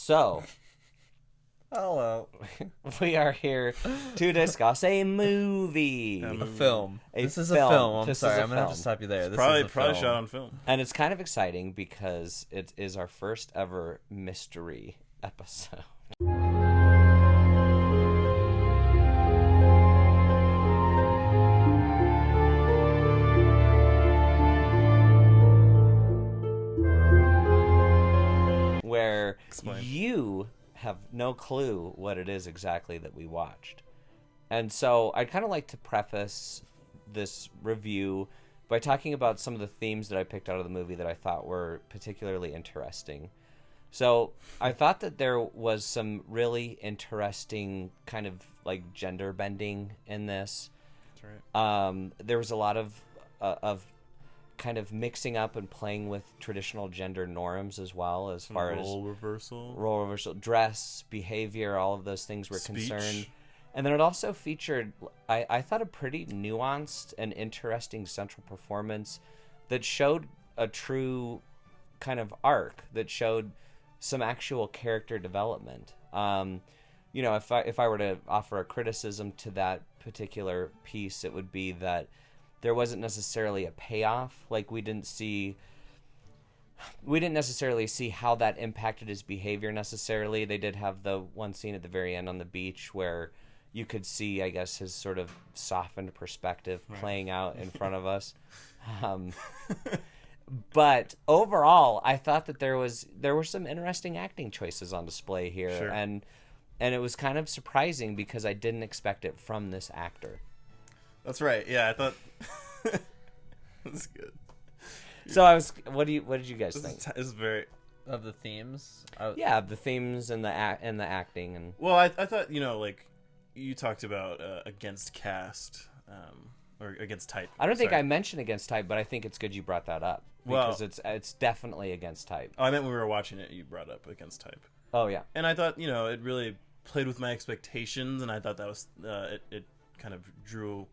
So, hello. we are here to discuss a movie. A film. This is a film. I'm This sorry. is a I'm going to have film. to stop you there. This Probably is a film. shot on film. And it's kind of exciting because it is our first ever mystery episode. Where Explain. you have no clue what it is exactly that we watched. And so I'd kind of like to preface this review by talking about some of the themes that I picked out of the movie that I thought were particularly interesting. So I thought that there was some really interesting kind of like gender bending in this. That's right. There was a lot of kind of mixing up and playing with traditional gender norms as well, as far as role reversal, dress, behavior, all of those things were Speech. concerned. And then it also featured, I thought, a pretty nuanced and interesting central performance that showed a true kind of arc, that showed some actual character development. You know, if I were to offer a criticism to that particular piece, it would be that there wasn't necessarily a payoff. Like, we didn't necessarily see how that impacted his behavior necessarily. They did have the one scene at the very end on the beach where you could see, I guess, his sort of softened perspective playing out in front of us. But overall, I thought that there were some interesting acting choices on display here. Sure. And it was kind of surprising because I didn't expect it from this actor. That's right. Yeah, I thought that's good. So what did you guys think? This is very Of the themes? Yeah, the themes and the acting and well. I thought, you know, like you talked about against cast or against type. I don't think Sorry. I mentioned against type, but I think it's good you brought that up Well- because it's definitely against type. Oh, I meant when we were watching it, you brought up against type, Oh yeah. and I thought, you know, it really played with my expectations, and I thought that was it kind of drew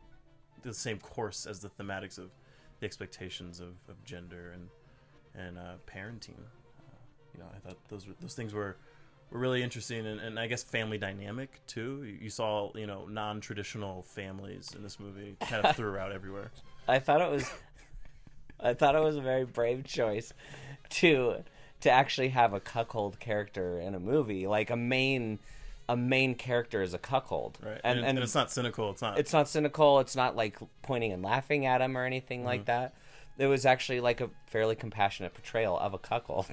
the same course as the thematics of the expectations of gender and parenting. You know, I thought those things were really interesting, and I guess family dynamic too. You saw, you know, non-traditional families in this movie kind of throughout everywhere. I thought it was a very brave choice to actually have a cuckold character in a movie. Like a main character is a cuckold. Right. And it's not cynical. It's not cynical. It's not like pointing and laughing at him or anything like that. It was actually like a fairly compassionate portrayal of a cuckold.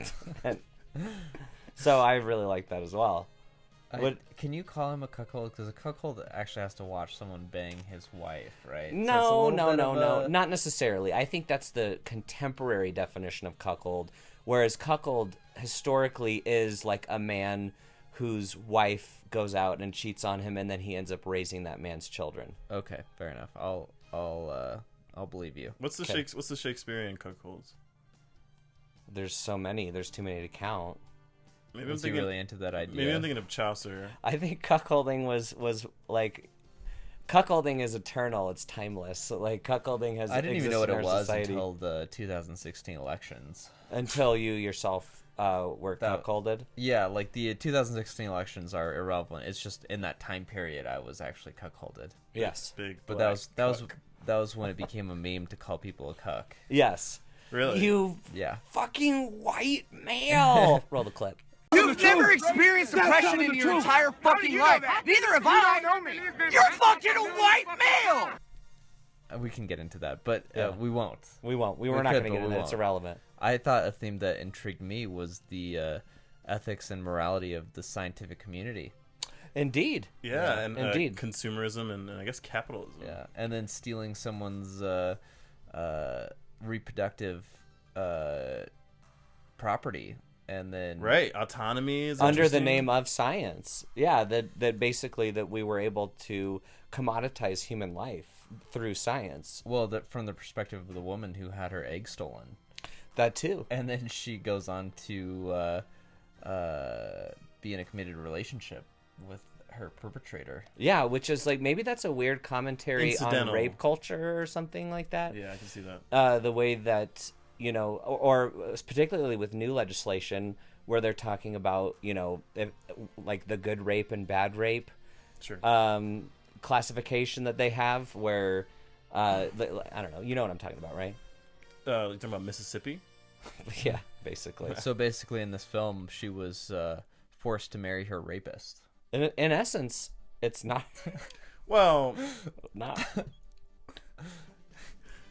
So I really like that as well. Can you call him a cuckold? Because a cuckold actually has to watch someone bang his wife, right? No, not necessarily. I think that's the contemporary definition of cuckold, whereas cuckold historically is like a man whose wife goes out and cheats on him, and then he ends up raising that man's children. Okay, fair enough. I'll believe you. What's the Shakespearean cuckolds? There's so many. There's too many to count. Maybe I'm Was he thinking really into that idea? Maybe I'm thinking of Chaucer. I think cuckolding was like cuckolding is eternal. It's timeless. So, like cuckolding has. I didn't even know what existed it in our was society until the 2016 elections. until you yourself were cuckolded. Yeah, like the 2016 elections are irrelevant. It's just in that time period I was actually cuckolded. Yes. Big. But black that was when it became a meme to call people a cuck. Yes. Really? You Yeah. fucking white male. Roll the clip. You've never experienced depression in your entire fucking life. Neither have I. You're fucking a white male. We can get into that, but Yeah. we won't. We won't. We're not going to but get into it. It's won't. irrelevant. I thought a theme that intrigued me was the ethics and morality of the scientific community. Indeed. Yeah, and indeed. consumerism and I guess capitalism. Yeah, and then stealing someone's reproductive property, and then Right, autonomy is Under the interesting. name of science. Yeah, that basically that we were able to commoditize human life through science. well, from the perspective of the woman who had her egg stolen, That too. and then she goes on to be in a committed relationship with her perpetrator. Yeah, which is like maybe that's a weird commentary on Incidental. rape culture or something like that. Yeah, I can see that. The way that, you know, or particularly with new legislation where they're talking about, like the good rape and bad rape Sure. classification that they have, where I don't know, you know what I'm talking about, right? You're talking about Mississippi? Yeah, basically. So basically, in this film, she was forced to marry her rapist. In essence, it's not. Well, Not.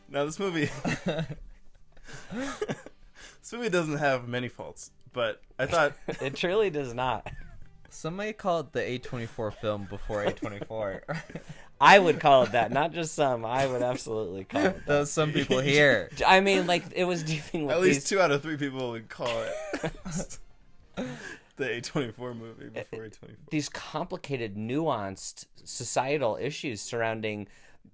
now this movie doesn't have many faults, but I thought It truly does not. Some may call it the A24 film before A24. I would call it that, not just some. I would absolutely call it that. Those some people here. I mean, like, it was dealing with at least these, 2 out of 3 people would call it the A24 movie before A24. these complicated, nuanced societal issues surrounding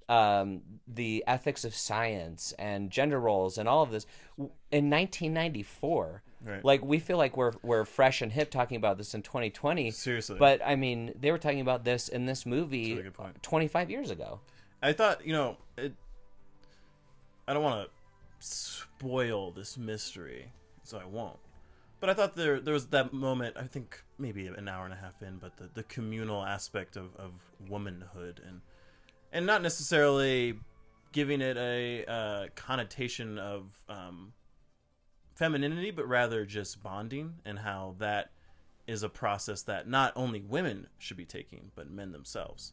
the ethics of science and gender roles and all of this in 1994. Right. Like, we feel like we're fresh and hip talking about this in 2020. Seriously. But I mean, they were talking about this in this That's a movie really good point. 25 years ago. I thought, I don't want to spoil this mystery, so I won't. But I thought there was that moment, I think maybe an hour and a half in, but the communal aspect of womanhood and not necessarily giving it a connotation of femininity, but rather just bonding, and how that is a process that not only women should be taking, but men themselves.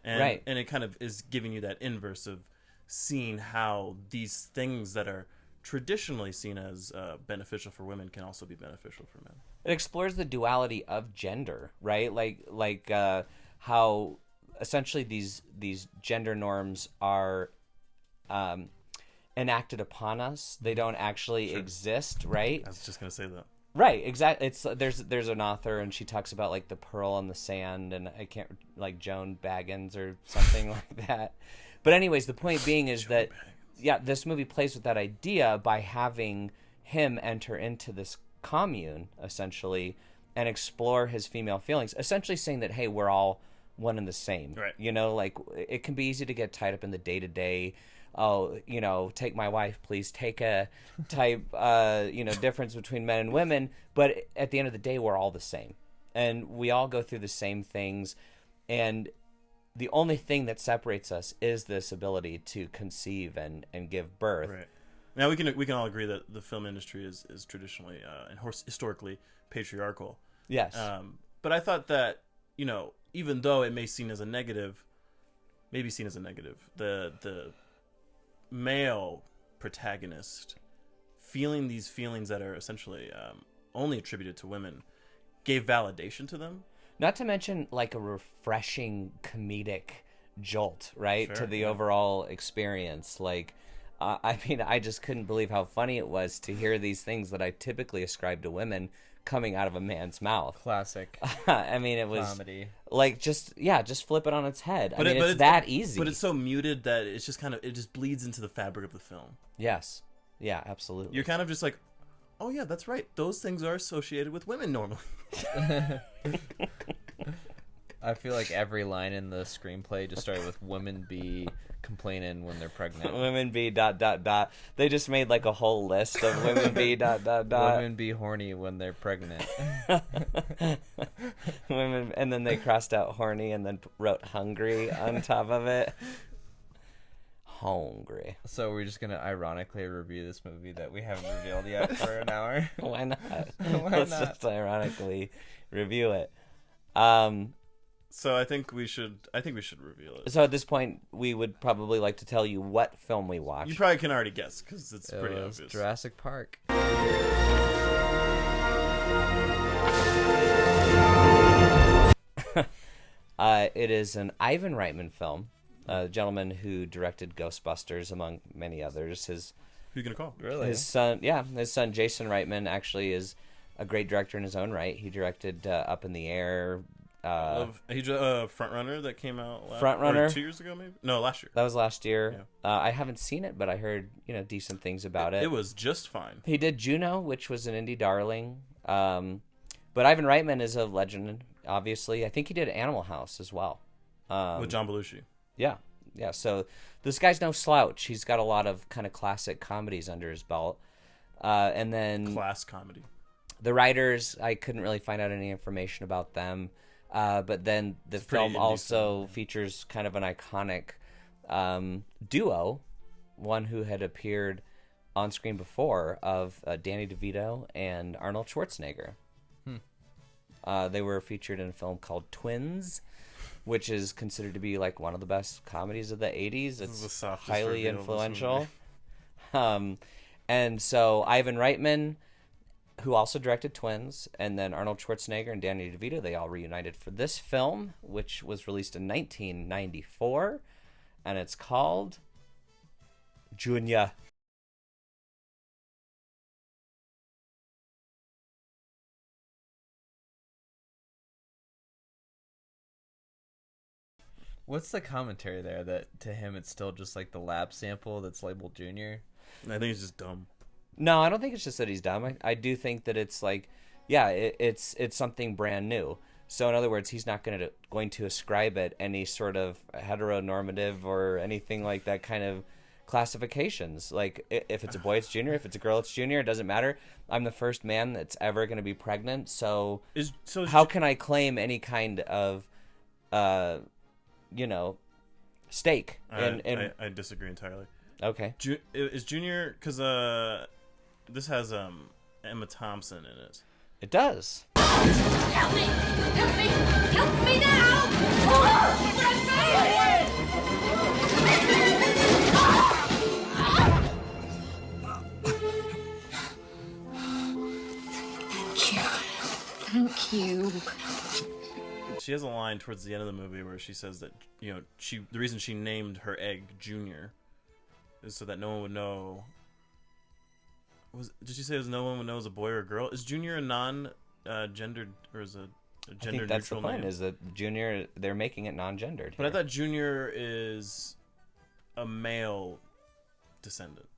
And, Right. And it kind of is giving you that inverse of seeing how these things that are traditionally seen as beneficial for women can also be beneficial for men. It explores the duality of gender, right? Like how essentially these gender norms are enacted upon us. They don't actually exist, right? I was just gonna say that. Right, exactly. It's there's an author, and she talks about like the pearl on the sand, and I can't, like Joan Baggins or something like that. But anyways, the point being is that this movie plays with that idea by having him enter into this commune essentially and explore his female feelings, essentially saying that, hey, we're all one and the same. Right. Like, it can be easy to get tied up in the day-to-day, oh, take my wife, please, take a type, difference between men and women. But at the end of the day, we're all the same. And we all go through the same things. And the only thing that separates us is this ability to conceive and give birth. Right. Now we can all agree that the film industry is traditionally and historically patriarchal. Yes. But I thought that, even though it may be seen as a negative, the male protagonist feeling these feelings that are essentially only attributed to women gave validation to them. Not to mention, like, a refreshing comedic jolt, right, Sure, to the yeah. overall experience. Like, I mean, I just couldn't believe how funny it was to hear these things that I typically ascribe to women coming out of a man's mouth. Classic I mean, it was comedy. like, just flip it on its head. But it's that easy. But it's so muted that it's just it just bleeds into the fabric of the film. Yes. Yeah, absolutely. You're kind of just like, oh yeah, that's right. Those things are associated with women normally. I feel like every line in the screenplay just started with women be complaining when they're pregnant. Women be ... They just made like a whole list of women be ... Women be horny when they're pregnant. Women, and then they crossed out horny and then wrote hungry on top of it. Hungry. So we're just gonna ironically review this movie that we haven't revealed yet for an hour. Why not? Why Let's not? just ironically review it. So I think we should reveal it. So at this point, we would probably like to tell you what film we watched. You probably can already guess because it's It pretty was obvious. Jurassic Park. It is an Ivan Reitman film, a gentleman who directed Ghostbusters, among many others. Who you gonna call? Really? His son Jason Reitman actually is a great director in his own right. He directed Up in the Air. He's a Front Runner that came out Front Runner? 2 years ago, maybe. No, last year. That was last year. Yeah. I haven't seen it, but I heard decent things about it. It was just fine. He did Juno, which was an indie darling. But Ivan Reitman is a legend, obviously. I think he did Animal House as well. With John Belushi. Yeah. So this guy's no slouch. He's got a lot of kind of classic comedies under his belt. And then Class comedy. The writers, I couldn't really find out any information about them. But then the pretty film indie also film, yeah. features kind of an iconic duo, one who had appeared on screen before, of Danny DeVito and Arnold Schwarzenegger. They were featured in a film called Twins, which is considered to be like one of the best comedies of the 80s. This is the It's softest highly reveal of this influential. movie. And so Ivan Reitman, who also directed Twins, and then Arnold Schwarzenegger and Danny DeVito, they all reunited for this film, which was released in 1994, and it's called Junior. What's the commentary there that to him it's still just like the lab sample that's labeled Junior? I think it's just dumb. No, I don't think it's just that he's dumb. I do think that it's like, yeah, it's something brand new. So in other words, he's not going to ascribe it any sort of heteronormative or anything like that kind of classifications. Like if it's a boy, it's Junior. If it's a girl, it's Junior. It doesn't matter. I'm the first man that's ever going to be pregnant. So how can I claim any kind of, stake? I disagree entirely. Okay. Is Junior, because this has Emma Thompson in it. It does. Help me! Help me! Help me now! Thank you. She has a line towards the end of the movie where she says that the reason she named her egg Junior is so that no one would know. Did she say no one would know it was a boy or a girl? Is Junior a non-gendered or is a gender I think that's the neutral point. name? Is that Junior? They're making it non-gendered. But I here. thought Junior is a male descendant.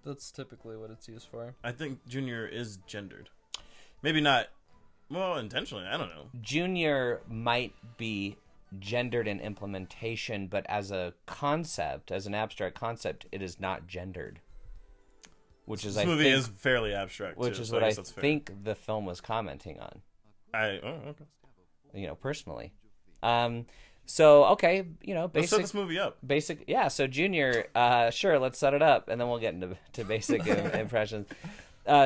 That's typically what it's used for. I think Junior is gendered. Maybe not. Well, intentionally, I don't know. Junior might be gendered in implementation, but as a concept, as an abstract concept, it is not gendered. Which is, This movie is fairly abstract, which too, is so what I guess that's fair. think the film was commenting on. Okay. Personally. So okay, Let's set this movie up. Basic, yeah. So Junior, sure, let's set it up, and then we'll get into basic impressions.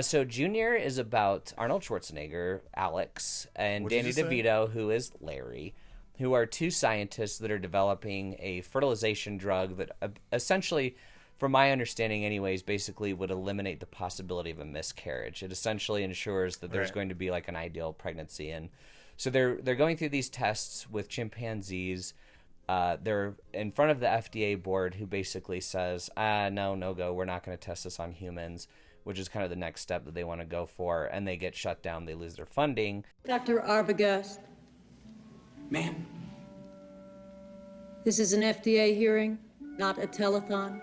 So Junior is about Arnold Schwarzenegger, Alex, and What did Danny you say? DeVito, who is Larry, who are two scientists that are developing a fertilization drug that essentially, from my understanding anyways, basically would eliminate the possibility of a miscarriage. It essentially ensures that there's Right. going to be like an ideal pregnancy. And so they're going through these tests with chimpanzees. They're in front of the FDA board, who basically says, no go, we're not going to test this on humans, which is kind of the next step that they want to go for. And they get shut down. They lose their funding. Dr. Arbogast, Ma'am, this is an FDA hearing, not a telethon.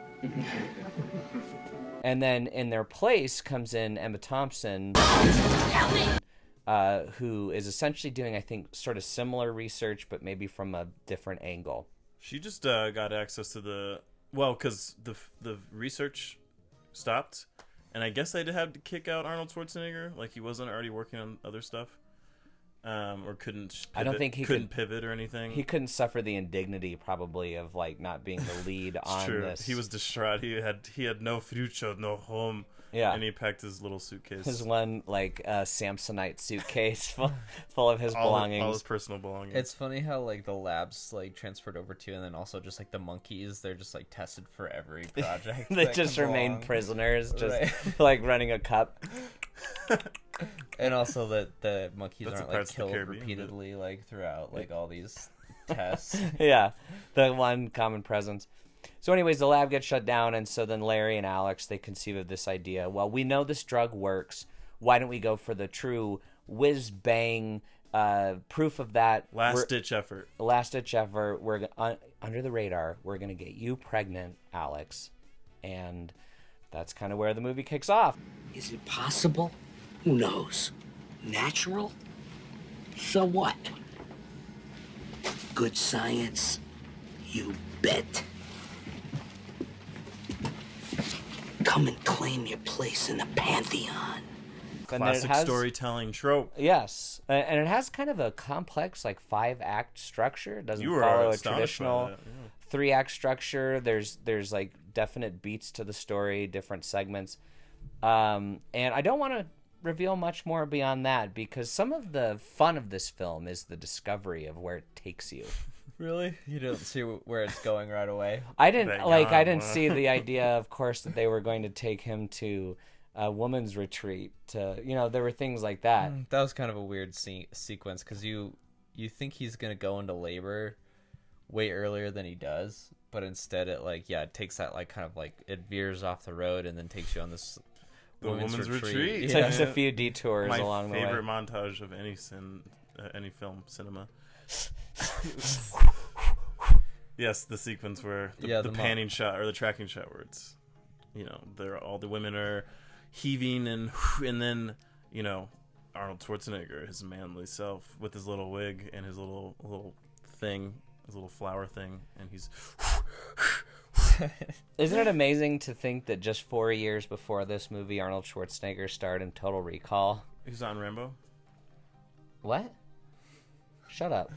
And then in their place comes in Emma Thompson, who is essentially doing, I think, sort of similar research, but maybe from a different angle. She just got access to because the research stopped, and I guess they had to kick out Arnold Schwarzenegger, like he wasn't already working on other stuff, or couldn't. Pivot, I don't think he couldn't pivot or anything. He couldn't suffer the indignity, probably, of like not being the lead on True. this. He was distraught. He had no future, no home. Yeah. And he packed his little suitcase. His one like Samsonite suitcase full of his all belongings. his personal belongings. It's funny how like the labs like transferred over to, and then also just like the monkeys, they're just like tested for every project. They that just comes remain along. prisoners, just Right. like running a cup. And also that the monkeys That's aren't the like Pirates of the killed Caribbean, but- repeatedly like throughout like all these tests. Yeah, the one common presence. So anyways, the lab gets shut down, and so then Larry and Alex, they conceive of this idea. Well, we know this drug works. Why don't we go for the true whiz-bang proof of that? Last-ditch effort. Last-ditch effort. We're under the radar. We're going to get you pregnant, Alex. And that's kind of where the movie kicks off. is it possible? Who knows? Natural? So what? Good science? You bet. Come and claim your place in the pantheon. And then Classic storytelling trope. Yes, and it has kind of a complex, like 5-act structure. It doesn't You were follow a astonished by traditional that, yeah. 3-act structure. There's like definite beats to the story, different segments, and I don't want to reveal much more beyond that because some of the fun of this film is the discovery of where it takes you. Really? You don't see where it's going right away? I didn't That like. I yawn, didn't see the idea, of course, that they were going to take him to a woman's retreat. There were things like that. That was kind of a weird sequence because you think he's gonna go into labor way earlier than he does, but instead it takes that like kind of like it veers off the road and then takes you on this women's retreat. So there's a few detours My along the way. favorite montage of any film cinema. Yes, the sequence where the panning shot or the tracking shot where it's, all the women are heaving and then, Arnold Schwarzenegger, his manly self with his little wig and his little thing, his little flower thing, and he's. Isn't it amazing to think that just 4 years before this movie, Arnold Schwarzenegger starred in Total Recall? He's on Rambo. What? Shut up.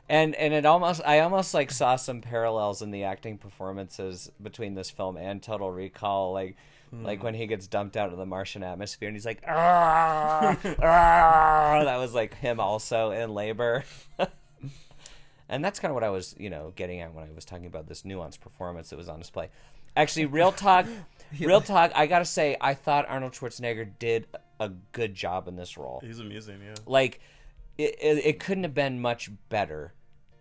And I almost like saw some parallels in the acting performances between this film and Total Recall, like when he gets dumped out of the Martian atmosphere and he's like, "Ah, ah," that was like him also in labor. And that's kind of what I was, getting at when I was talking about this nuanced performance that was on display. Actually, real talk, I gotta say, I thought Arnold Schwarzenegger did a good job in this role. He's amusing, yeah. Like, it couldn't have been much better.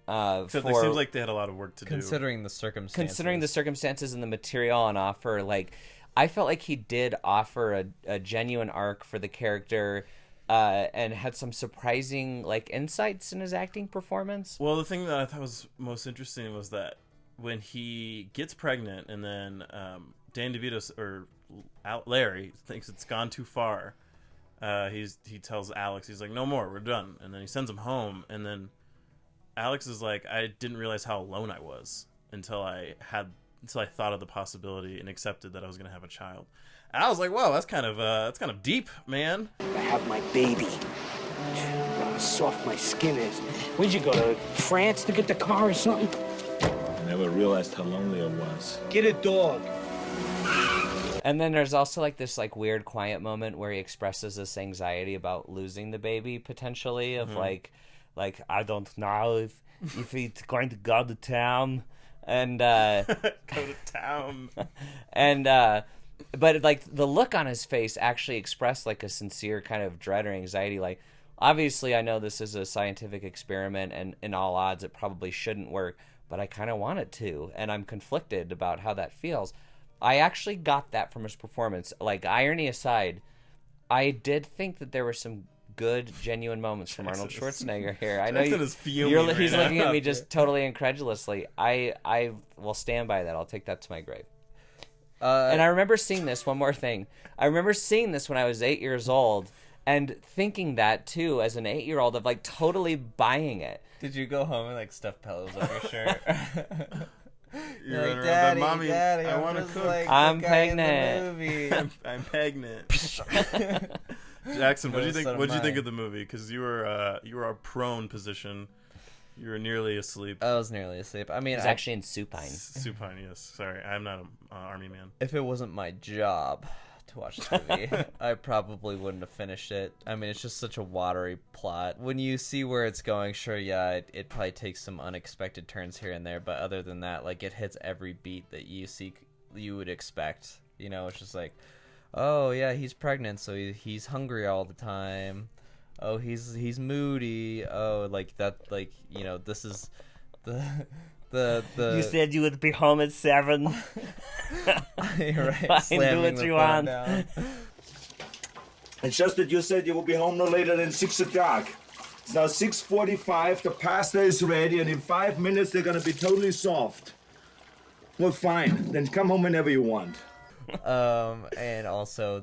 Except it seems like they had a lot of work to do. Considering the circumstances and the material on offer, like, I felt like he did offer a genuine arc for the character, and had some surprising insights in his acting performance. Well, the thing that I thought was most interesting was that when he gets pregnant and then Dan DeVito or Larry thinks it's gone too far, he tells Alex, he's like, "No more, we're done," and then he sends him home, and then Alex is like, "I didn't realize how alone I was until I thought of the possibility and accepted that I was going to have a child." And I was like, "Whoa, that's kind of deep, man." I have my baby. How soft my skin is. Where'd you go, to France to get the car or something? I never realized how lonely I was. Get a dog. And then there's also this weird quiet moment where he expresses this anxiety about losing the baby potentially, of like I don't know if it's going to go to town, and go to town, and but the look on his face actually expressed a sincere kind of dread or anxiety. Like, obviously I know this is a scientific experiment and in all odds it probably shouldn't work, but I kind of want it to, and I'm conflicted about how that feels. I actually got that from his performance. Irony aside, I did think that there were some good, genuine moments from Arnold Schwarzenegger here. I know he's looking at me just totally incredulously. I will stand by that. I'll take that to my grave. And I remember seeing this, one more thing. I remember seeing this when I was 8 years old and thinking that, too, as an 8-year-old, of totally buying it. Did you go home and stuff pillows on your shirt? You're like, like, Daddy, Mommy, I want to cook. I'm pregnant. I'm pregnant. Jackson, what do you think? What did you think of the movie? Because you were a prone position. You were nearly asleep. I was nearly asleep. I mean, He's actually in supine. Supine, yes. Sorry, I'm not an army man. If it wasn't my job to watch this movie, I probably wouldn't have finished it. I mean, it's just such a watery plot. When you see where it's going, sure, yeah, it probably takes some unexpected turns here and there, but other than that, it hits every beat that you would expect. It's just oh yeah, he's pregnant, so he's hungry all the time. Oh, he's moody. Oh, this is the You said you would be home at 7. You're right. Fine, do what you want. It's just that you said you will be home no later than 6 o'clock. It's now 6:45, the pasta is ready, and in 5 minutes they're gonna be totally soft. Well, fine. Then come home whenever you want. And also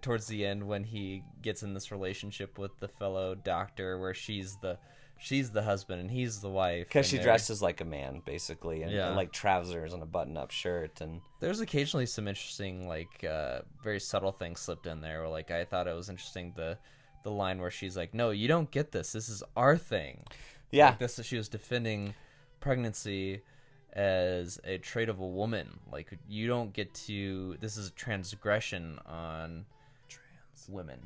towards the end when he gets in this relationship with the fellow doctor where she's the she's the husband and he's the wife. Because she and dresses like a man, basically, and, Yeah. and like trousers and a button-up shirt, and there's occasionally some interesting, like, very subtle things slipped in there. Where, like, I thought it was interesting the line where she's like, "No, you don't get this. This is our thing." yeah, Like this, she was defending pregnancy as a trait of a woman. Like, you don't get to. This is a transgression on trans women.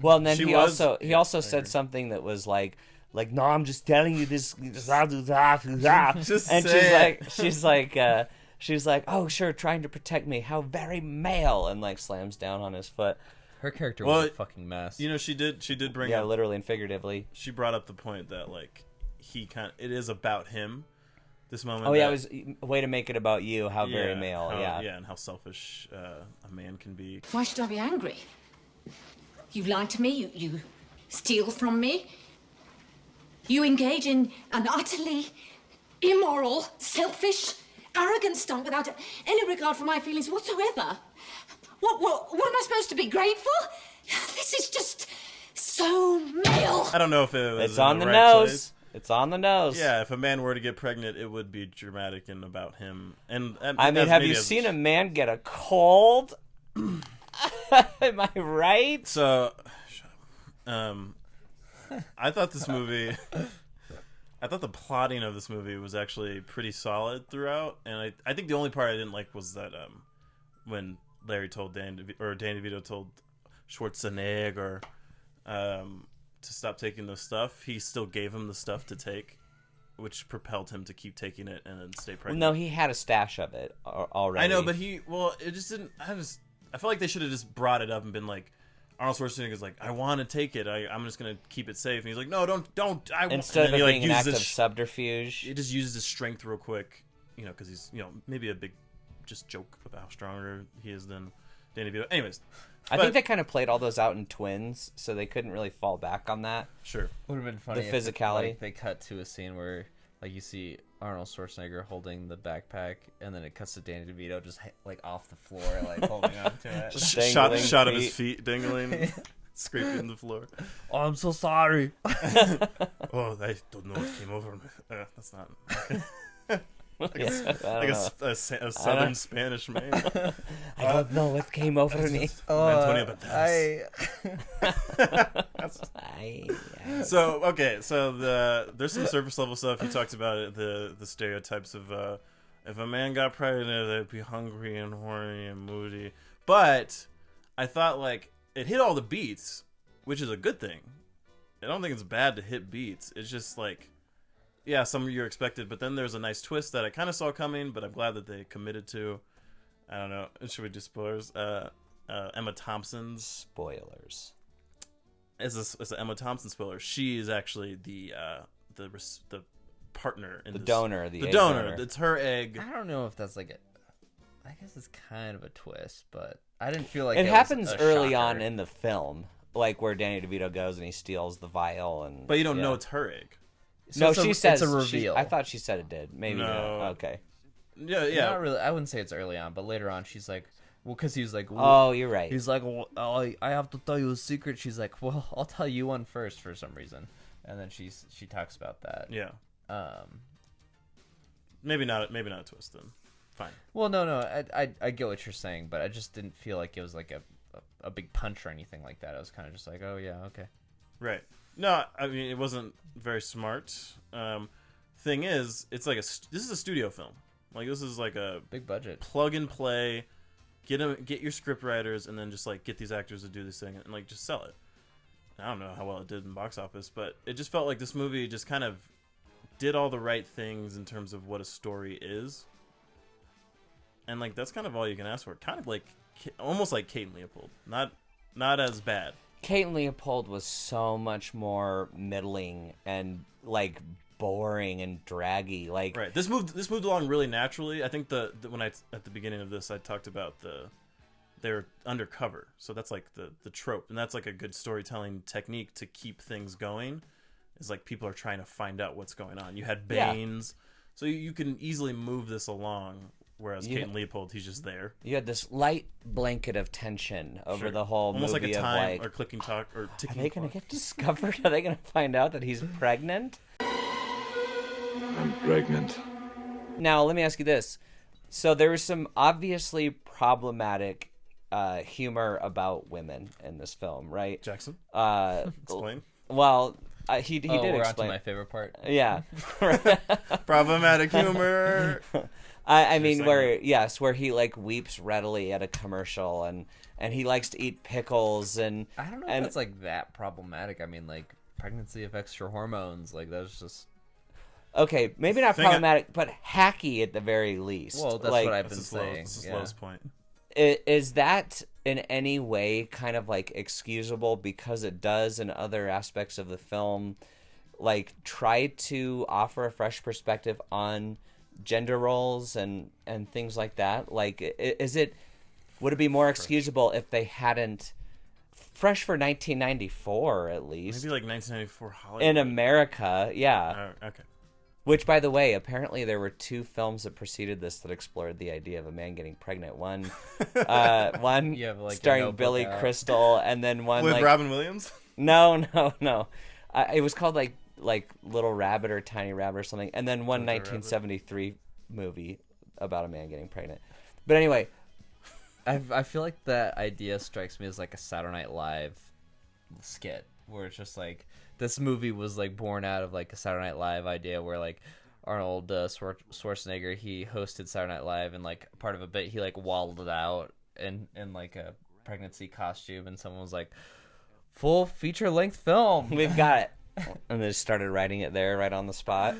Well, and then She he was- also yeah, I said agree. something that was like, no, I'm just telling you this. And Just she's like, oh, sure, trying to protect me. How very male, and like slams down on his foot. Her character Well, was a fucking mess. You know, she did bring Yeah, up. literally and figuratively. She brought up the point that like it is about him. This moment. Oh yeah, that- it was a way to make it about you. How very male. how- Yeah. and how selfish a man can be. Why should I be angry? You lie to me, you steal from me. You engage in an utterly immoral, selfish, arrogant stunt without any regard for my feelings whatsoever. What am I supposed to be grateful? This is just so male. I don't know if it was It's in on the right nose. place. It's on the nose. Yeah, if a man were to get pregnant, it would be dramatic and about him. And I mean, have you seen a man get a cold? Am I right? So, shut up. I thought this movie. I thought the plotting of this movie was actually pretty solid throughout, and I think the only part I didn't like was that when Larry told Danny DeVito told Schwarzenegger to stop taking the stuff, he still gave him the stuff to take, which propelled him to keep taking it and then stay Well, pregnant. no, he had a stash of it already. I know, but it just didn't. I feel like they should have just brought it up and been like, Arnold Schwarzenegger's like, I want to take it. I'm just gonna keep it safe. And he's like, no, don't. Instead of and it then he, being an act of uses subterfuge. he just uses his strength real quick, because he's maybe a big just joke about how stronger he is than Danny DeVito. Anyways, I think they kind of played all those out in Twins, so they couldn't really fall back on that. sure. Would have been funny. The if, physicality. like, they cut to a scene where, like, you see Arnold Schwarzenegger holding the backpack, and then it cuts to Danny DeVito just like off the floor, like holding on to it. Dangling Shot of feet. his feet dangling, scraping the floor. Oh, I'm so sorry. Oh, I don't know what came over me. That's not. Yeah, I Like don't know. a southern Spanish man. I don't know what came over me. Antonio Banderas. So there's some surface level stuff. He talked about it, the stereotypes of if a man got pregnant, they'd be hungry and horny and moody. But I thought like it hit all the beats, which is a good thing. I don't think it's bad to hit beats. It's just like, yeah, some of you are expected, but then there's a nice twist that I kind of saw coming, but I'm glad that they committed to. I don't know. Should we do spoilers? Emma Thompson's Spoilers. it's an Emma Thompson spoiler. She is actually the partner in The this. donor. The The egg donor. It's her egg. I don't know if that's like I guess it's kind of a twist, but I didn't feel like It was happens a early shocker. on in the film, like where Danny DeVito goes and he steals the vial, and But you don't yeah. know it's her egg. So No, it's she says it's a she- reveal. I thought she said it did. Maybe No. not. Okay. Yeah, yeah. Not really. I wouldn't say it's early on, but later on, she's like, well, because he was like, Oh, you're right. He's like, well, I have to tell you a secret. She's like, well, I'll tell you one first for some reason, and then she talks about that. Yeah. Um. Maybe not a twist then. Fine. Well, no. I get what you're saying, but I just didn't feel like it was like a big punch or anything like that. I was kind of just like, oh yeah, okay. Right. No, I mean it wasn't very smart. Thing is, it's like this is a studio film. Like this is like a Big budget. plug and play. Get your script writers and then just like get these actors to do this thing and like just sell it. I don't know how well it did in box office, but it just felt like this movie just kind of did all the right things in terms of what a story is. And like that's kind of all you can ask for. Kind of like almost like Kate and Leopold. Not as bad. Kate and Leopold was so much more middling and like boring and draggy. Like Right. This moved along really naturally. I think the when at the beginning of this I talked about they're undercover. So that's like the trope, and that's like a good storytelling technique to keep things going. Is like people are trying to find out what's going on. You had Yeah. Baines. So you can easily move this along Whereas Yeah. Kate Leopold, he's just there. You had this light blanket of tension over the whole almost movie like a of time like, or clicking talk or are ticking. they going to get discovered? Are they going to find out that he's pregnant? I'm pregnant. Now, let me ask you this. So there was some obviously problematic humor about women in this film, right? Jackson, Explain. explain. Well, he did we're explain. on to my favorite part. Yeah. Problematic humor. I mean, where he like weeps readily at a commercial, and he likes to eat pickles, and I don't know if it's like that problematic. I mean, like pregnancy affects your hormones. Like that's just okay, maybe not problematic, but hacky at the very least. Well, that's like, what I've been That's saying. the slowest point. Is that in any way kind of like excusable because it does in other aspects of the film like try to offer a fresh perspective on gender roles and things like that? Like, would it be more excusable if they hadn't fresh for 1994 at least? Maybe like 1994 Hollywood. In America, yeah. Okay. Which, by the way, apparently there were 2 films that preceded this that explored the idea of a man getting pregnant. One like, starring Billy Crystal, and then one with like Robin Williams. No. It was called like Little Rabbit or Tiny Rabbit or something, and then one 1973 movie about a man getting pregnant. But anyway, I feel like that idea strikes me as like a Saturday Night Live skit where it's just like this movie was like born out of like a Saturday Night Live idea where like Arnold Schwarzenegger, he hosted Saturday Night Live, and like part of a bit he like walled out in like a pregnancy costume, and someone was like, full feature length film, we've got it. And they just started writing it there right on the spot.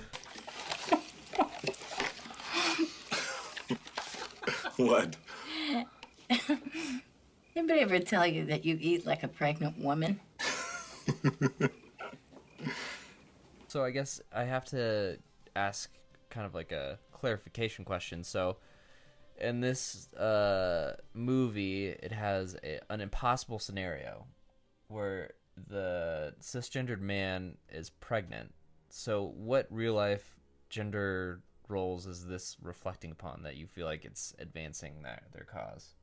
What? Anybody ever tell you that you eat like a pregnant woman? So I guess I have to ask kind of like a clarification question. So in this movie, it has an impossible scenario where the cisgendered man is pregnant. So what real life gender roles is this reflecting upon that you feel like it's advancing their cause?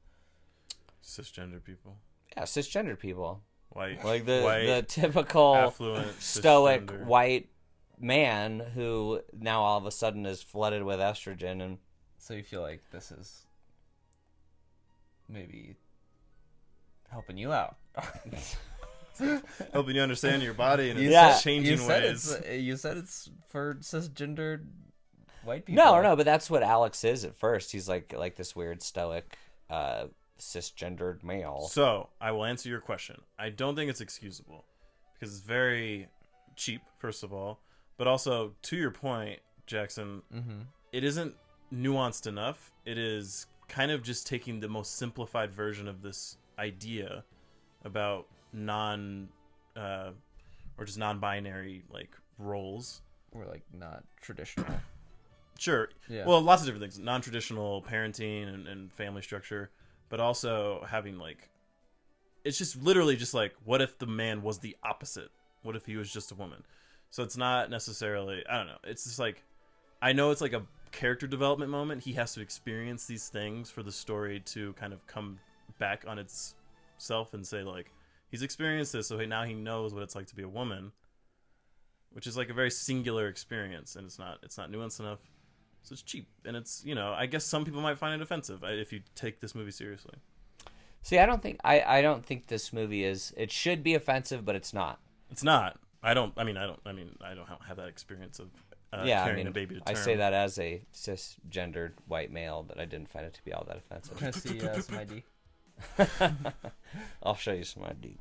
Cisgender people. Yeah, cisgendered people. White. Like the white, typical affluent, stoic cisgender. white man who now all of a sudden is flooded with estrogen. And so you feel like this is maybe helping you out. Helping you understand your body and its changing ways. You said it's for cisgendered white people. No, but that's what Alex is at first. He's like this weird stoic cisgendered male. So I will answer your question. I don't think it's excusable because it's very cheap, first of all, but also to your point, Jackson, it isn't nuanced enough. It is kind of just taking the most simplified version of this idea about or just non-binary like roles, or like not traditional. Sure. Yeah. Well, lots of different things. Non-traditional parenting and family structure, but also having like, it's just literally just like, what if the man was the opposite? What if he was just a woman? So it's not necessarily, I don't know. It's just like, I know it's like a character development moment. He has to experience these things for the story to kind of come back on itself and say like, he's experienced this, so now he knows what it's like to be a woman, which is like a very singular experience, and it's not nuanced enough. So it's cheap, and it's, I guess some people might find it offensive if you take this movie seriously. See, I don't think this movie is. It should be offensive, but it's not. It's not. I don't have that experience of carrying a baby to term. I say that as a cisgendered white male that I didn't find it to be all that offensive. Can I see some ID? I'll show you some ID.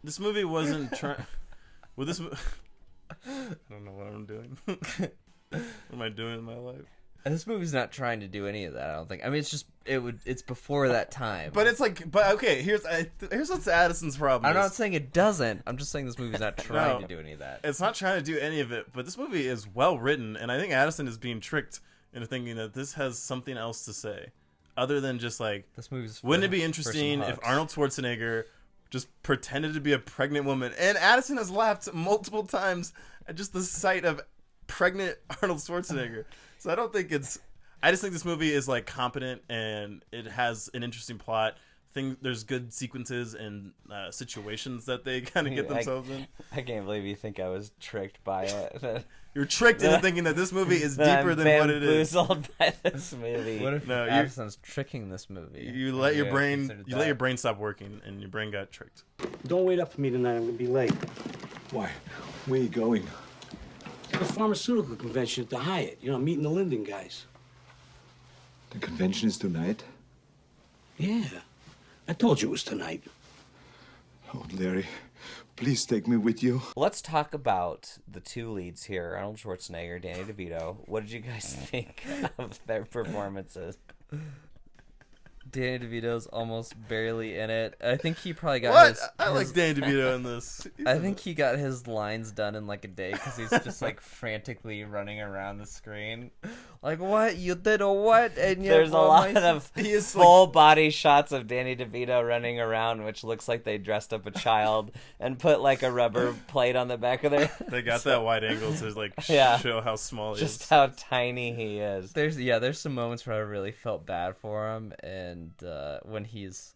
This movie wasn't trying. With this, I don't know what I'm doing. What am I doing in my life? This movie's not trying to do any of that. I don't think. I mean, it's before that time. But it's like, okay. Here's what's Addison's problem. I'm not saying it doesn't. I'm just saying this movie's not trying to do any of that. It's not trying to do any of it. But this movie is well written, and I think Addison is being tricked into thinking that this has something else to say, other than just like, this movie's. Wouldn't it be interesting if Arnold Schwarzenegger just pretended to be a pregnant woman. And Addison has laughed multiple times at just the sight of pregnant Arnold Schwarzenegger. So I just think this movie is like competent, and it has an interesting plot. There's good sequences and situations that they kind of get themselves in. I can't believe you think I was tricked by it. You're tricked into thinking that this movie is deeper than what it is. Bamboozled by this movie. What if Addison's tricking this movie? You let your brain stop working, and your brain got tricked. Don't wait up for me tonight. I'm gonna be late. Why? Where are you going? The pharmaceutical convention at the Hyatt. You know, meeting the Linden guys. The convention is tonight? Yeah. I told you it was tonight. Oh, Larry, please take me with you. Let's talk about the two leads here, Arnold Schwarzenegger, Danny DeVito. What did you guys think of their performances? Danny DeVito's almost barely in it. I think he probably got I like Danny DeVito in this. I think he got his lines done in like a day because he's just like frantically running around the screen. Like, what? You did a what? And there's a lot of full body shots of Danny DeVito running around, which looks like they dressed up a child and put like a rubber plate on the back of their... They got that wide angle to like show how small he is. Just how tiny he is. There's some moments where I really felt bad for him, and when he's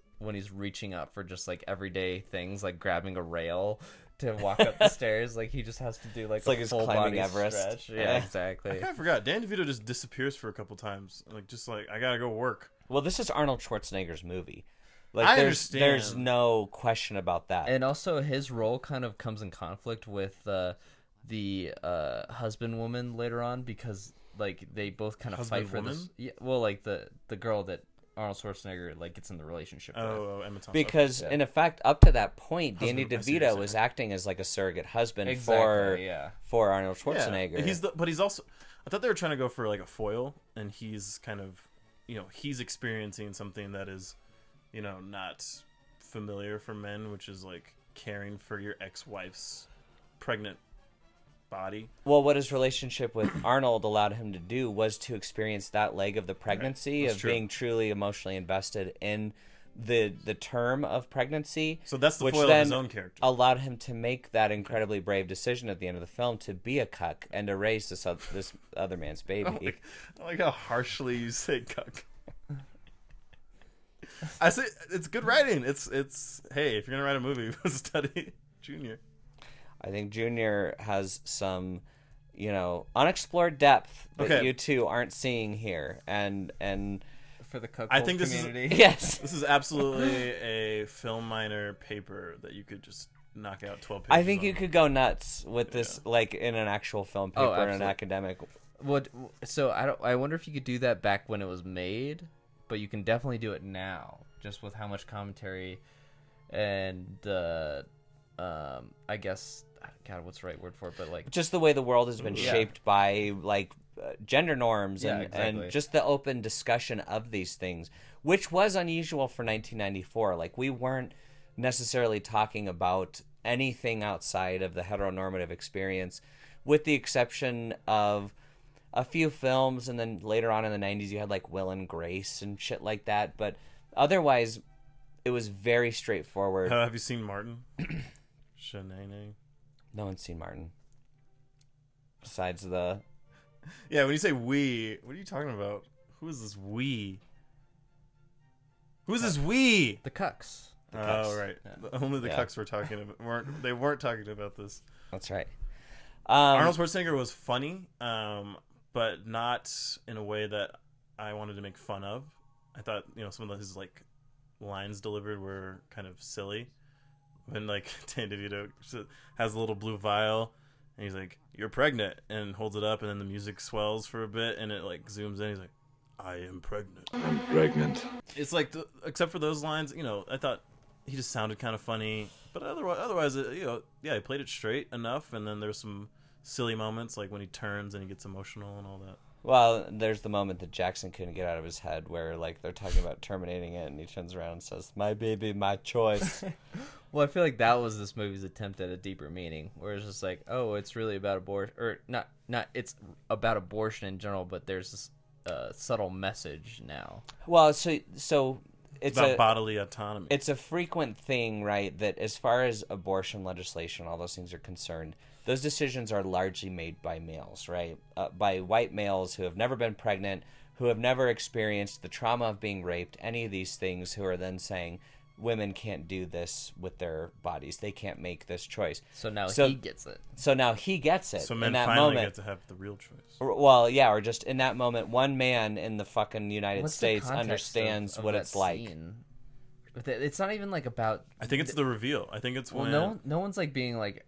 reaching up for just like everyday things like grabbing a rail to walk up the stairs, like he just has to do like he's full climbing body Everest. Stretch. Yeah, exactly. I kind of forgot. Danny DeVito just disappears for a couple times. Like I gotta go work. Well, this is Arnold Schwarzenegger's movie. Like I there's understand. no question about that. And also his role kind of comes in conflict with the husband woman later on, because like they both kind of fight for this. Yeah, well, like the girl that Arnold Schwarzenegger like gets in the relationship with. Emma Thompson. Because in effect, up to that point, Danny DeVito was acting as like a surrogate husband for Arnold Schwarzenegger. Yeah. But he's also. I thought they were trying to go for like a foil, and he's kind of, he's experiencing something that is, not familiar for men, which is like caring for your ex-wife's pregnant body. Well, what his relationship with Arnold allowed him to do was to experience that leg of the pregnancy, of being truly emotionally invested in the term of pregnancy. So that's the which foil then of his own character. Allowed him to make that incredibly brave decision at the end of the film to be a cuck and to raise this other man's baby. I like how harshly you say cuck. I say it's good writing. It's hey, if you're gonna write a movie, study Junior. I think Junior has some, unexplored depth that you two aren't seeing here, and for the cuckold I think community. This is absolutely a film minor paper that you could just knock out 12 pages. I think you could go nuts with this, like in an actual film paper in an academic. So I wonder if you could do that back when it was made, but you can definitely do it now, just with how much commentary and I guess. God, what's the right word for it? But like just the way the world has been shaped by like gender norms and just the open discussion of these things, which was unusual for 1994. Like we weren't necessarily talking about anything outside of the heteronormative experience, with the exception of a few films, and then later on in the 90s you had like Will and Grace and shit like that. But otherwise, it was very straightforward. Have you seen Martin? Shanae. No one's seen Martin. Besides the... Yeah, when you say we, what are you talking about? Who is this we? Who is this we? The cucks. Oh, right. Yeah. Only the cucks were talking about... They weren't talking about this. That's right. Arnold Schwarzenegger was funny, but not in a way that I wanted to make fun of. I thought, some of his like lines delivered were kind of silly. When like Danny DeVito has a little blue vial, and he's like, "You're pregnant," and holds it up, and then the music swells for a bit, and it like zooms in. He's like, "I am pregnant." I'm pregnant. It's like, except for those lines, I thought he just sounded kind of funny, but otherwise, he played it straight enough. And then there's some silly moments, like when he turns and he gets emotional and all that. Well, there's the moment that Jackson couldn't get out of his head where, like, they're talking about terminating it, and he turns around and says, "My baby, my choice." Well, I feel like that was this movie's attempt at a deeper meaning, where it's just like, oh, it's really about abortion, or not, it's about abortion in general, but there's this subtle message now. Well, so it's about a bodily autonomy. it's a frequent thing, right? That as far as abortion legislation, all those things are concerned, those decisions are largely made by males, right? By white males who have never been pregnant, who have never experienced the trauma of being raped, any of these things, who are then saying women can't do this with their bodies. They can't make this choice. So now he gets it. So now he gets it. So in men that finally moment, get to have the real choice. well, yeah, or just in that moment, one man in the fucking United What's the States context understands of what that it's like. scene? It's not even like about. I think it's the reveal. I think it's when no one's like being like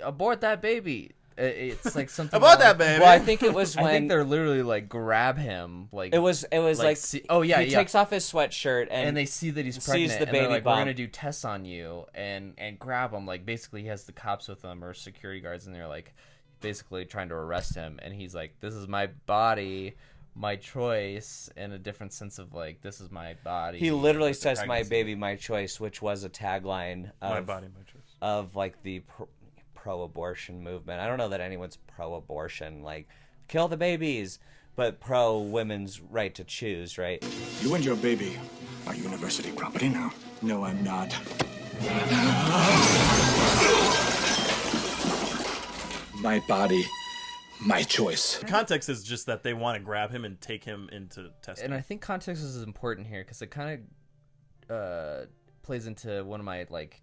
abort that baby. It's like something abort like, that baby. Well, I think it was when I think they're literally like grab him like it was like see, he takes off his sweatshirt and they see that he's sees pregnant the and they're baby like bump. we're gonna do tests on you and grab him, like basically he has the cops with him or security guards and they're like basically trying to arrest him and he's like, this is my body, my choice, in a different sense of like, this is my body. He literally with the says, "My pregnancy. baby, my choice," which was a tagline of my body, my choice. of like the pro-abortion movement. I don't know that anyone's pro-abortion, like kill the babies, but pro-women's right to choose, right? You and your baby are university property now. No, I'm not. My body, my choice. The context is just that they want to grab him and take him into testing. And I think context is important here because it kind of plays into one of my like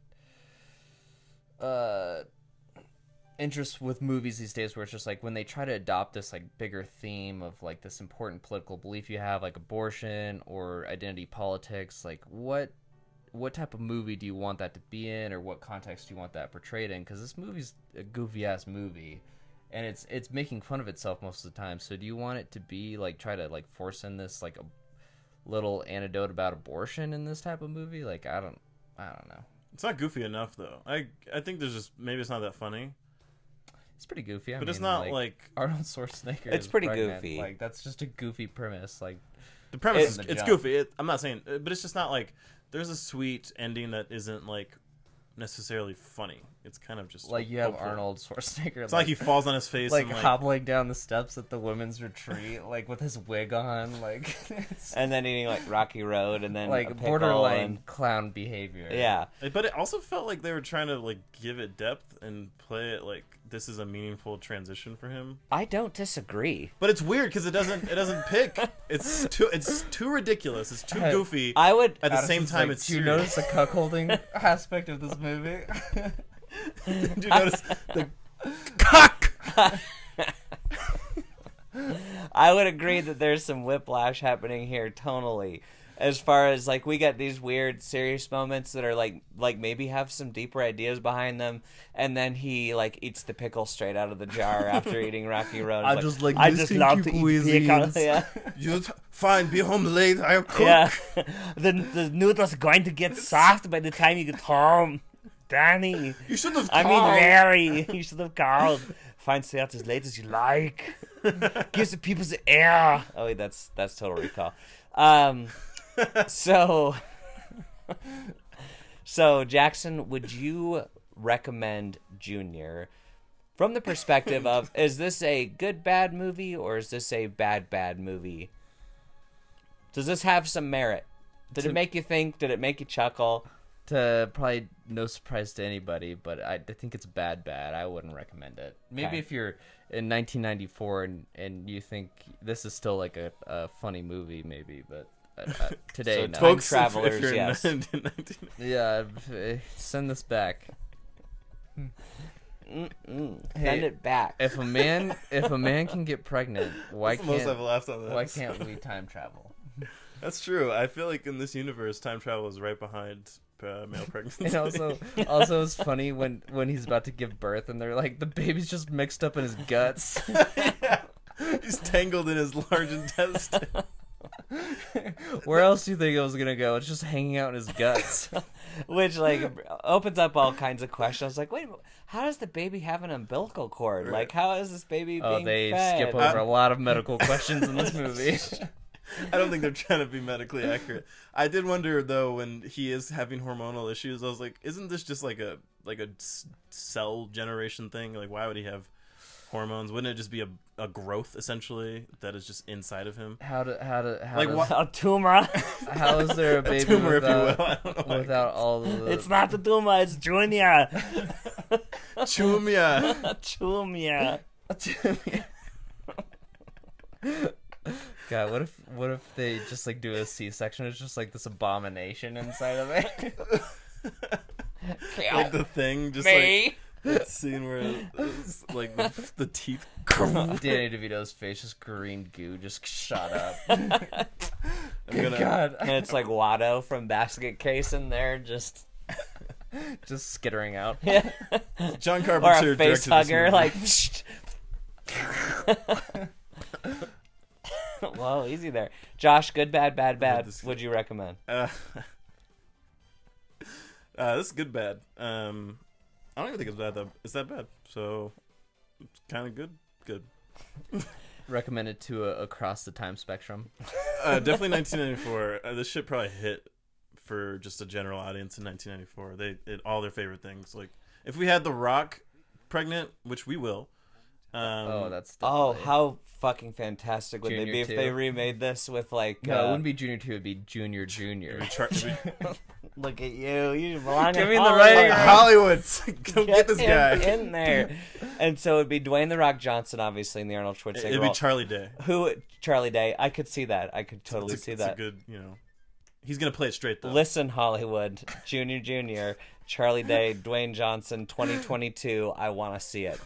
interests with movies these days, where it's just like when they try to adopt this like bigger theme of like this important political belief you have, like abortion or identity politics, like what type of movie do you want that to be in, or what context do you want that portrayed in? Because this movie's a goofy ass movie and it's making fun of itself most of the time. So do you want it to be like try to like force in this like a little anecdote about abortion in this type of movie? Like I don't know. It's not goofy enough though. I think there's just maybe it's not that funny. It's pretty goofy. I But mean, it's not like Arnold Schwarzenegger. It's is pretty pregnant. goofy. Like that's just a goofy premise. Like the premise from is the it's jump. goofy. I'm not saying, but it's just not like there's a sweet ending that isn't like necessarily funny. It's kind of just like you have hopeful. Arnold Schwarzenegger. It's like he falls on his face like and like hobbling down the steps at the women's retreat, like with his wig on, like and then eating like Rocky Road, and then a like pickle borderline and- clown behavior. Yeah, But it also felt like they were trying to like give it depth and play it like this is a meaningful transition for him. I don't disagree. But it's weird because it doesn't pick. It's too ridiculous. It's too goofy. I would at the Addison's same time like, it's do you serious. notice the cuckolding aspect of this movie? Do you notice the cock? I would agree that there's some whiplash happening here tonally. As far as like we get these weird serious moments that are like maybe have some deeper ideas behind them, and then he like eats the pickle straight out of the jar after eating Rocky Road. I It's just like I this just kinky love to eat pickle. cuisines. Yeah, Just fine. Be home late. I'll cook. yeah. The noodles are going to get soft by the time you get home, Danny. You should have. I mean, called. Larry. You should have called. Fine, stay out as late as you like. Gives the people the air. Oh wait, that's Total Recall. So Jackson, would you recommend Junior from the perspective of, is this a good bad movie or is this a bad movie? Does this have some merit? Did it make you think? Did it make you chuckle? To probably no surprise to anybody, but I think it's bad. I wouldn't recommend it. Maybe Okay. if you're in 1994 and you think this is still like a funny movie, maybe, but today, So no. time Folks, travelers, if you're yes. Yeah, send this back. Send it back. If a man can get pregnant, why That's the most I've can't laughed on this. why can't we time travel? That's true. I feel like in this universe, time travel is right behind male pregnancy. And also it's funny when he's about to give birth and they're like the baby's just mixed up in his guts. Yeah. He's tangled in his large intestine. Where else do you think it was gonna go? It's just hanging out in his guts. Which like opens up all kinds of questions. Like, wait, how does the baby have an umbilical cord? Like, how is this baby being They fed? skip over a lot of medical questions in this movie. I don't think they're trying to be medically accurate. I did wonder though when he is having hormonal issues. I was like, isn't this just like a cell generation thing? Like, why would he have hormones? Wouldn't it just be a growth essentially that is just inside of him? How Like what? A tumor. How is there a baby tumor, if you without, will. I don't know without all the... It's not the tumor, it's Junior. Chumia. Junior. God, what if they just like do a C-section? It's just like this abomination inside of it. Like the thing, just like that scene where it's like the teeth. Danny DeVito's face, just green goo, just shot up. God. And it's like Watto from Basket Case in there, just skittering out. Yeah. John Carpenter or a face directed hugger, like. Whoa, easy there. Josh, good, bad, bad, bad. Would you recommend? This is good, bad. I don't even think it's bad though. It's that bad, so it's kind of good. Good. Recommended to across the time spectrum. Definitely 1994. This shit probably hit for just a general audience in 1994. All their favorite things. Like if we had The Rock pregnant, which we will. That's definitely... how fucking fantastic would Junior they be 2. if they remade this with like no, it wouldn't be Junior 2, it'd be Junior. Look at you, you belong Give in me the Hollywood. writing. Hollywood. Go get this him guy in there. And so it'd be Dwayne The Rock Johnson, obviously, in the Arnold Schwarzenegger It'd role. be Charlie Day. Charlie Day. I could see that. I could totally see that. It's a good, he's gonna play it straight though. Listen, Hollywood, Junior, Charlie Day, Dwayne Johnson, 2022. I want to see it.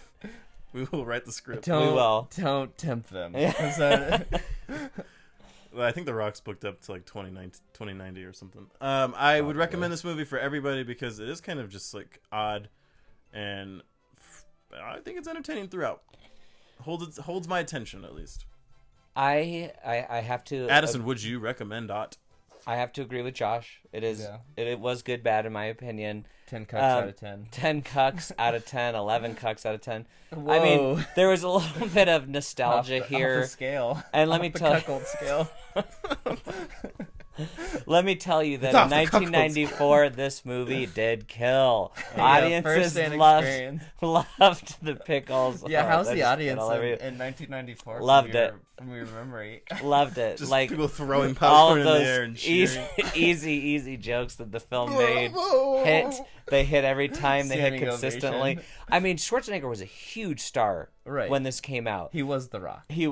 We will write the script. We will. Don't tempt them. Well, I think The Rock's booked up to like 2090 or something. I would recommend this movie for everybody because it is kind of just like odd, and I think it's entertaining throughout. Holds my attention at least. I have to. Addison, would you recommend it? I have to agree with Josh. It is. Yeah. It was good, bad in my opinion. 10 cucks out of 10. 10 cucks out of 10. 11 cucks out of 10. Whoa. I mean, there was a little bit of nostalgia here. Off the scale. And let me tell you, cuckold scale. Let me tell you that in 1994, this movie did kill. Audiences loved the pickles. Yeah, how's the audience in 1994? Loved it. From your memory. Loved it. Just like people throwing popcorn in the air and easy jokes that the film made They hit every time. They hit consistently. Ovation. I mean, Schwarzenegger was a huge star when this came out. He was The Rock. He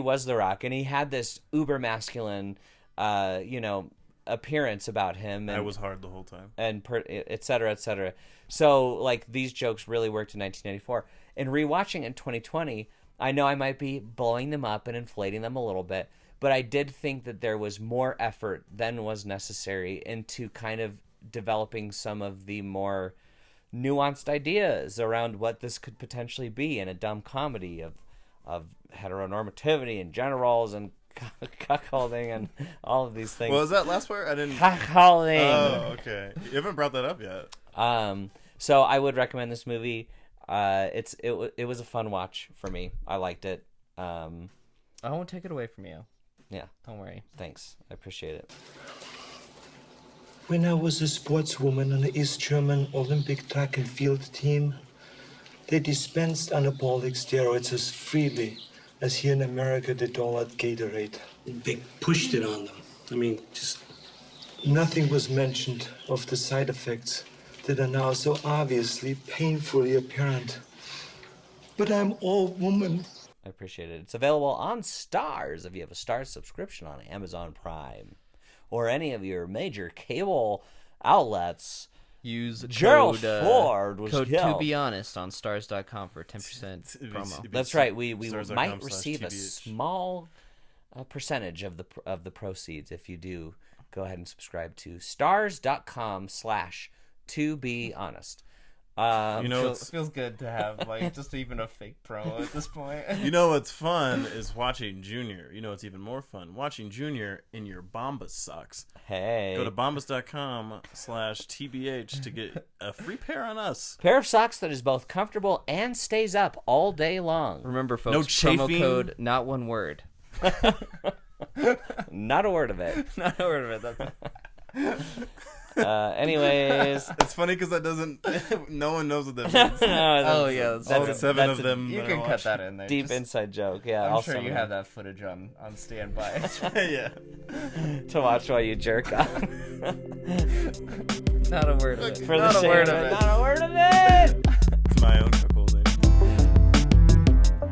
was The Rock, and he had this uber masculine, appearance about him. And I was hard the whole time. And et cetera, et cetera. So, like, these jokes really worked in 1994. And rewatching in 2020, I know I might be blowing them up and inflating them a little bit, but I did think that there was more effort than was necessary into kind of developing some of the more nuanced ideas around what this could potentially be in a dumb comedy of heteronormativity and gender roles and cuckolding and all of these things. What was that last part? I didn't. Cuckolding. Oh, okay. You haven't brought that up yet. So I would recommend this movie. It was a fun watch for me. I liked it. I won't take it away from you. Yeah. Don't worry. Thanks. I appreciate it. When I was a sportswoman on the East German Olympic track and field team, they dispensed anabolic steroids as freely as here in America they dole out Gatorade. They pushed it on them. I mean, just... Nothing was mentioned of the side effects that are now so obviously painfully apparent. But I'm all woman. I appreciate it. It's available on Starz if you have a Starz subscription on Amazon Prime or any of your major cable outlets. Use Gerald Ford was code killed. To Be Honest on Starz.com for 10% promo. That's right. We might receive a small percentage of the proceeds if you do go ahead and subscribe to Starz.com/ToBeHonest. It feels good to have like just even a fake promo at this point. You know what's fun is watching Junior. You know what's even more fun? Watching Junior in your Bombas socks. Hey. Go to bombas.com/TBH to get a free pair on us. Pair of socks that is both comfortable and stays up all day long. Remember, folks, no promo code, not one word. Not a word of it. Not a word of it. Anyways, It's funny because that doesn't. No one knows what that means. Oh yeah, All seven of them. You that I can cut watched. that in there. deep Just- inside joke. Yeah, I'm I'll sure you summon have that footage on standby. Yeah. to watch while you jerk off. Not a word of it. For the Not a shame word of of it. it. Not a word of it. It's my own cuckolding.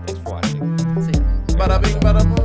Thanks for watching. See ya. Bada bing, bada boom.